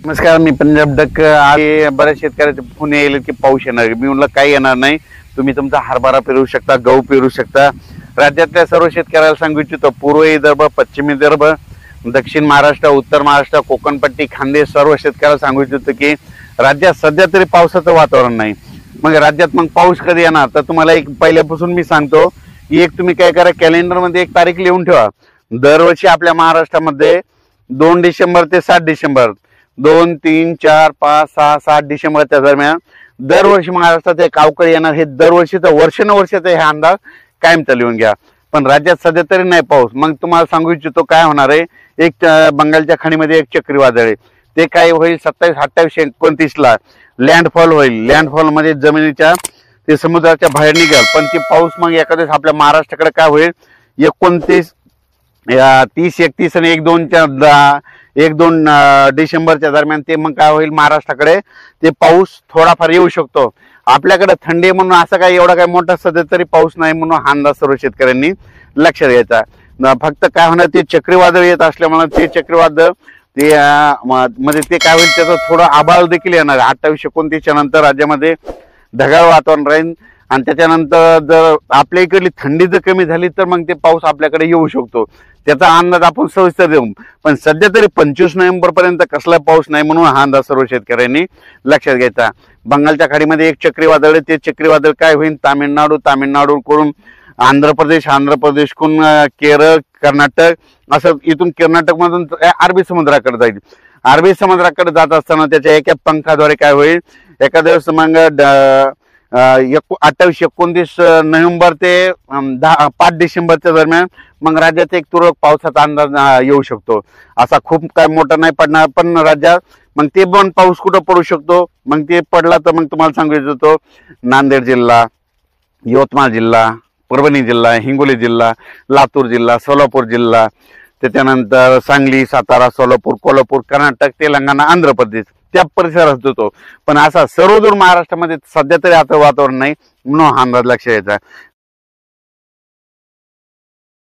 नमस्कार, मी पंजाब डक. आहे बऱ्याच शेतकऱ्याचे फोन येईल की पाऊस येणार. मी म्हणलं काही येणार नाही, तुम्ही तुमचा हरभरा पेरू शकता, गहू पेरू शकता. राज्यातल्या सर्व शेतकऱ्याला सांगू इच्छितो, पूर्व विदर्भ, पश्चिम विदर्भ, दक्षिण महाराष्ट्र, उत्तर महाराष्ट्र, कोकणपट्टी, खानदेश सर्व शेतकऱ्याला सांगू इच्छितो की राज्यात सध्या तरी पावसाचं वातावरण नाही. मग राज्यात मग पाऊस कधी येणार, तर तुम्हाला एक पहिल्यापासून मी सांगतो की एक तुम्ही काय करा, कॅलेंडर मध्ये एक तारीख लिहून ठेवा. दरवर्षी आपल्या महाराष्ट्रामध्ये 2 डिसेंबर ते 7 डिसेंबर 2, 3, 4, 5, 6, 7 डिसेंबरच्या दरम्यान दरवर्षी महाराष्ट्रात एक अवकाळी येणार. हे दरवर्षीचं वर्षानुवर्षाचा हे अंदाज कायमचा लिहून घ्या. पण राज्यात सध्या तरी नाही पाऊस. मग तुम्हाला सांगू इच्छितो काय होणार आहे. एक बंगालच्या खाडीमध्ये एक चक्रीवादळ आहे, ते काय होईल 27, 28, 29 ला लँडफॉल होईल. लँडफॉल मध्ये जमिनीच्या ते समुद्राच्या बाहेर निघेल. पण ते पाऊस मग एखाद्या आपल्या महाराष्ट्राकडे काय होईल 29, 30, 31 आणि 1-2 डिसेंबरच्या दरम्यान ते मग काय होईल, महाराष्ट्राकडे ते पाऊस थोडाफार येऊ शकतो. आपल्याकडे थंडी म्हणून असं काय एवढा काय मोठा सध्या तरी पाऊस नाही म्हणून हा अंदाज सर्व शेतकऱ्यांनी लक्षात घ्यायचा. फक्त काय होणार, ते चक्रीवादळ येत असल्यामुळे ते चक्रीवादळ ते म्हणजे ते काय होईल, त्याचं थोडं आभाळ देखील येणार. 28-29 नंतर राज्यामध्ये ढगाळ वातावरण राहील आणि त्याच्यानंतर जर आपल्या इकडली थंडी जर कमी झाली तर मग ते पाऊस आपल्याकडे येऊ शकतो. त्याचा अंदाज आपण सविस्तर देऊ. पण सध्या तरी 25 नोव्हेंबर पर्यंत कसला पाऊस नाही म्हणून हा अंदाज सर्व शेतकऱ्यांनी लक्षात घ्यायचा. बंगालच्या खाडीमध्ये एक चक्रीवादळ आहे, ते चक्रीवादळ काय होईल, तामिळनाडू कडून आंध्र प्रदेशकडून केरळ, कर्नाटक असं इथून कर्नाटक मधून अरबी समुद्राकडे जाईल. अरबी समुद्राकडे जात असताना त्याच्या एका पंखाद्वारे काय होईल, एका दिवस मग 28-29 नोव्हेंबर ते 5 डिसेंबरच्या दरम्यान मग राज्यात एक तुरळक पावसाचा अंदाज येऊ शकतो. असा खूप काय मोठा नाही पडणार, पण राज्यात मग ते पण पाऊस कुठं पडू शकतो. मग ते पडला तर मग तुम्हाला सांगू इच्छितो, नांदेड जिल्हा, यवतमाळ जिल्हा, परभणी जिल्हा, हिंगोली जिल्हा, लातूर जिल्हा, सोलापूर जिल्हा, त्याच्यानंतर सांगली, सातारा, सोलापूर, कोल्हापूर, कर्नाटक, तेलंगणा, आंध्र प्रदेश त्या परिसरात होतो. पण असा सर्वदूर महाराष्ट्रामध्ये सध्या तरी आता वातावरण नाही म्हणून हा अंदाज लक्षात घ्यायचा.